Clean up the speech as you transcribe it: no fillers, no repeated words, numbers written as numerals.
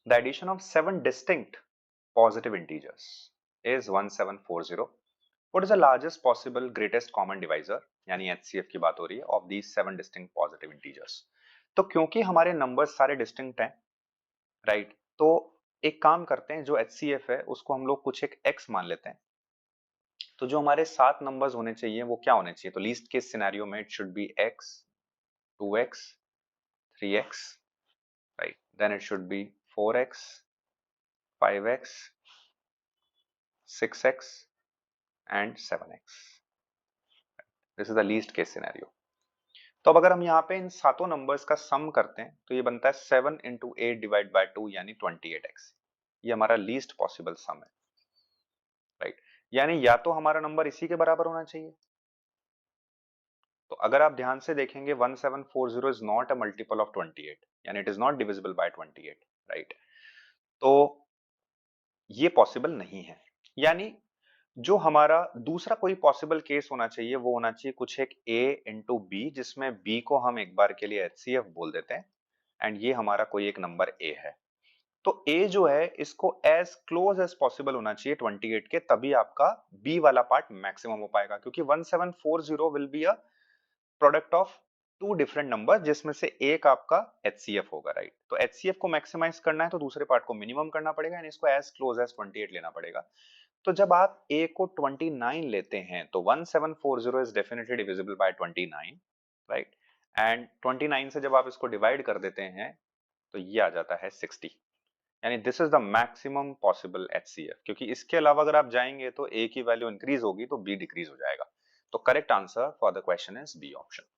The addition of 7 distinct positive integers is 1740. What is the largest possible greatest common divisor, यानी HCF की बात हो रही है, of these 7 distinct positive integers. तो क्योंकि हमारे नंबर्स सारे डिस्टिंक्ट हैं, राइट, तो एक काम करते हैं, जो HCF है उसको हम लोग कुछ एक x मान लेते हैं. तो जो हमारे 7 नंबर्स होने चाहिए वो क्या होने चाहिए? तो लीस्ट केस सिनेरियो में it should be x, 2x, 3x, right? Then it should be 4x, 5x, 6x and 7x. This is the least case scenario. तो अब अगर हम यहाँ पे इन सातों नंबर्स का सम करते हैं तो ये बनता है 7 इंटू 8 डिवाइड बाई 2 यानी 28x. ये हमारा लीस्ट पॉसिबल सम है, राइट? यानी या तो हमारा नंबर इसी के बराबर होना चाहिए. तो अगर आप ध्यान से देखेंगे 1740 is not a multiple of 28, यानी it is not divisible by 28, right? तो ये पॉसिबल नहीं है. यानी जो हमारा दूसरा कोई पॉसिबल केस होना चाहिए वो होना चाहिए कुछ एक a इंटू बी, जिसमें b को हम एक बार के लिए HCF बोल देते हैं एंड ये हमारा कोई एक नंबर a है. तो a जो है इसको एज क्लोज एज पॉसिबल होना चाहिए 28 के, तभी आपका b वाला पार्ट मैक्सिमम हो पाएगा, क्योंकि 1740 will be a product of two different number जिसमें से एक आपका HCF होगा, राइट? तो HCF को मैक्सिमाइज करना है तो दूसरे पार्ट को मिनिमम करना पड़ेगा एंड इसको एज क्लोज एज 28 लेना पड़ेगा. तो जब आप a को 29 लेते हैं तो 1740 is definitely divisible by 29, right? And 29 से जब आप इसको डिवाइड कर देते हैं तो ये आ जाता है 60. यानी this is the maximum possible HCF, क्योंकि इसके अलावा अगर आप जाएंगे तो a की वैल्यू इंक्रीज होगी तो b डिक्रीज हो जाएगा. तो correct answer for the question is B option.